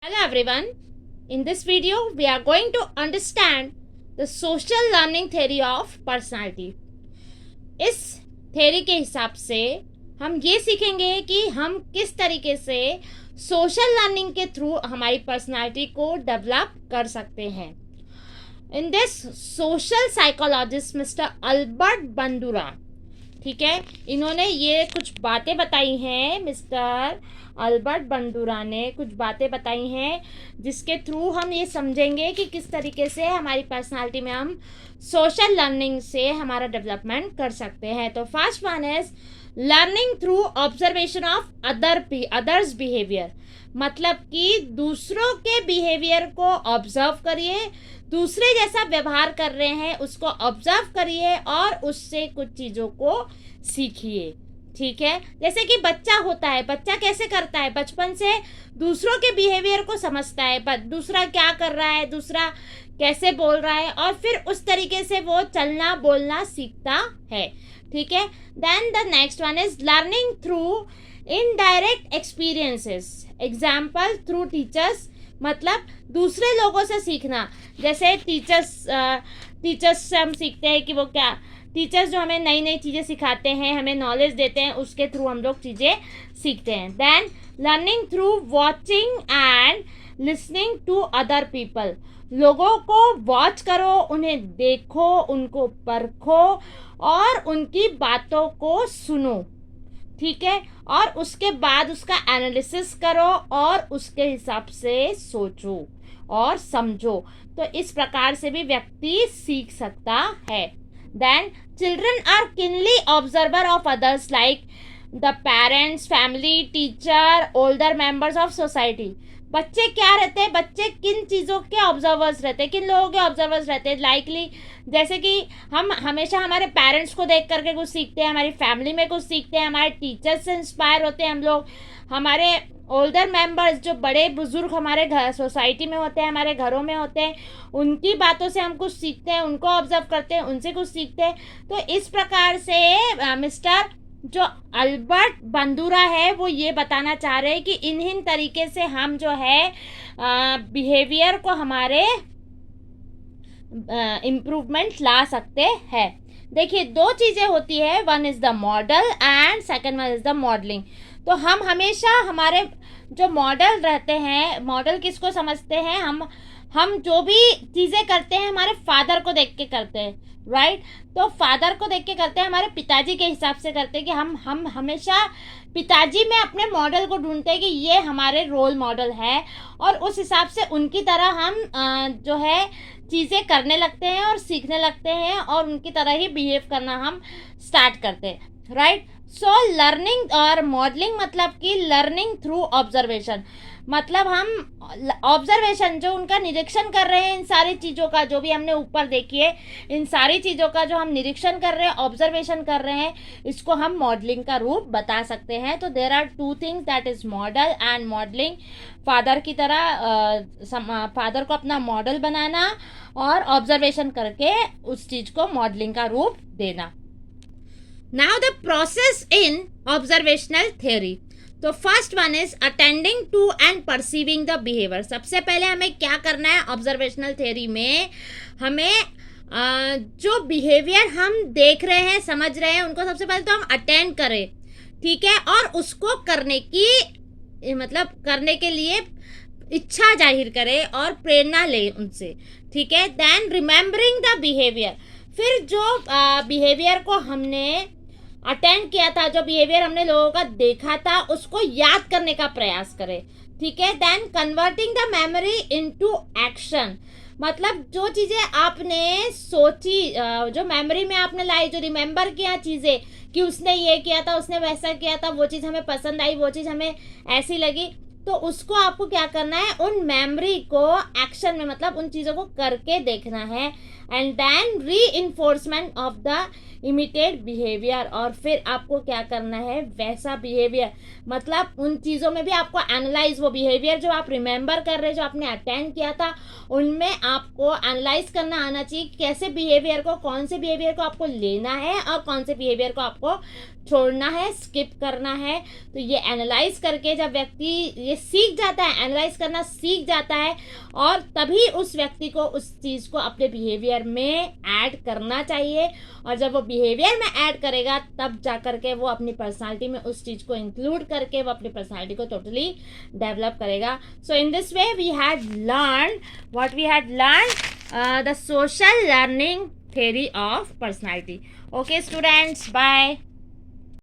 Hello everyone. In this video, we are going to understand the social learning theory of personality. इस theory के हिसाब से हम ये सीखेंगे कि हम किस तरीके से सोशल लर्निंग के थ्रू हमारी पर्सनालिटी को डेवलप कर सकते हैं. In this social psychologist mister Albert Bandura, ठीक है, इन्होंने ये कुछ बातें बताई हैं. मिस्टर अल्बर्ट बंडूरा ने कुछ बातें बताई हैं जिसके थ्रू हम ये समझेंगे कि किस तरीके से हमारी पर्सनालिटी में हम सोशल लर्निंग से हमारा डेवलपमेंट कर सकते हैं. तो first one is learning through observation of others behaviour. मतलब कि दूसरों के बिहेवियर को ऑब्जर्व करिए, दूसरे जैसा व्यवहार कर रहे हैं उसको ऑब्जर्व करिए और उससे कुछ चीज़ों को सीखिए. ठीक है, जैसे कि बच्चा होता है, बच्चा कैसे करता है, बचपन से दूसरों के बिहेवियर को समझता है, दूसरा क्या कर रहा है, दूसरा कैसे बोल रहा है, और फिर उस तरीके से वो चलना बोलना सीखता है. ठीक है, then the next one is learning through indirect experiences. Example through teachers, मतलब दूसरे लोगों से सीखना. जैसे टीचर्स से हम सीखते हैं कि वो क्या, टीचर्स जो हमें नई नई चीज़ें सिखाते हैं, हमें नॉलेज देते हैं, उसके थ्रू हम लोग चीज़ें सीखते हैं. Then learning through watching and listening to other people. लोगों को वॉच करो, उन्हें देखो, उनको परखो और उनकी बातों को सुनो. ठीक है, और उसके बाद उसका एनालिसिस करो और उसके हिसाब से सोचो और समझो. तो इस प्रकार से भी व्यक्ति सीख सकता है. Then children are keenly observer of others like the parents, family, teacher, older members of society. बच्चे क्या रहते हैं, बच्चे किन चीज़ों के ऑब्जर्वर्स रहते हैं, किन लोगों के ऑब्जर्वर्स रहते हैं. लाइकली जैसे कि हम हमेशा हमारे पेरेंट्स को देख करके कुछ सीखते हैं, हमारी फैमिली में कुछ सीखते हैं, हमारे टीचर्स से इंस्पायर होते हैं हम लोग, हमारे ओल्डर मेंबर्स जो बड़े बुजुर्ग हमारे घर सोसाइटी में होते हैं, हमारे घरों में होते हैं, उनकी बातों से हम कुछ सीखते हैं, उनको ऑब्जर्व करते हैं, उनसे कुछ सीखते हैं. तो इस प्रकार से मिस्टर जो अल्बर्ट बंडूरा है वो ये बताना चाह रहे हैं कि इन तरीके से हम जो है बिहेवियर को हमारे इम्प्रूवमेंट ला सकते हैं. देखिए, दो चीज़ें होती है, one is the model and second one is the modelling. तो हम हमेशा हमारे जो मॉडल रहते हैं, मॉडल किसको समझते हैं, हम जो भी चीज़ें करते हैं हमारे फादर को देख के करते हैं, राइट. तो फादर को देख के करते हैं, हमारे पिताजी के हिसाब से करते हैं कि हम हमेशा पिताजी में अपने मॉडल को ढूंढते हैं कि ये हमारे रोल मॉडल है, और उस हिसाब से उनकी तरह हम जो है चीज़ें करने लगते हैं और सीखने लगते हैं और उनकी तरह ही बिहेव करना हम स्टार्ट करते हैं, राइट. सो लर्निंग और मॉडलिंग मतलब कि लर्निंग थ्रू ऑब्जर्वेशन. मतलब हम ऑब्जर्वेशन जो उनका निरीक्षण कर रहे हैं, इन सारी चीज़ों का जो भी हमने ऊपर देखी है, इन सारी चीज़ों का जो हम निरीक्षण कर रहे हैं, ऑब्जर्वेशन कर रहे हैं, इसको हम मॉडलिंग का रूप बता सकते हैं. तो there are two things, that is model and modelling. Father की तरह फादर को अपना मॉडल बनाना और ऑब्जर्वेशन करके उस चीज़ को मॉडलिंग का रूप देना. Now the process in observational theory. तो first one is attending to and perceiving the behaviour. सबसे पहले हमें क्या करना है ऑब्जर्वेशनल थ्योरी में, हमें जो बिहेवियर हम देख रहे हैं, समझ रहे हैं, उनको सबसे पहले तो हम अटेंड करें. ठीक है, और उसको करने के लिए इच्छा जाहिर करें और प्रेरणा ले उनसे. ठीक है, देन रिमेम्बरिंग द बिहेवियर. फिर जो बिहेवियर को हमने अटेंड किया था, जो बिहेवियर हमने लोगों का देखा था, उसको याद करने का प्रयास करें. ठीक है, then converting the memory into action. मतलब जो चीज़ें आपने सोची, जो मेमोरी में आपने लाई, जो रिमेंबर किया चीज़ें कि उसने ये किया था, उसने वैसा किया था, वो चीज़ हमें पसंद आई, वो चीज़ हमें ऐसी लगी, तो उसको आपको क्या करना है, उन मेमोरी को एक्शन में, मतलब उन चीज़ों को करके देखना है. एंड देन री enforcement of the emitted behaviour. और फिर आपको क्या करना है, वैसा बिहेवियर, मतलब उन चीज़ों में भी आपको एनालाइज, वो बिहेवियर जो आप रिमेंबर कर रहे हैं, जो आपने अटेंड किया था, उनमें आपको एनालाइज करना आना चाहिए कैसे बिहेवियर को, कौन से बिहेवियर को आपको लेना है और कौन से बिहेवियर को आपको छोड़ना है, स्किप करना है. तो ये एनालाइज करके जब व्यक्ति ये सीख जाता है, एनालाइज करना सीख जाता है, और तभी उस व्यक्ति को उस चीज़ को अपने बिहेवियर में ऐड करना चाहिए। और जब वो बिहेवियर में ऐड करेगा तब जा करके वो अपनी पर्सनालिटी में उस चीज़ को इंक्लूड करके वो अपनी पर्सनालिटी को टोटली डेवलप करेगा। So in this way we had learn what we had learn the social learning theory of personality. Okay students, bye.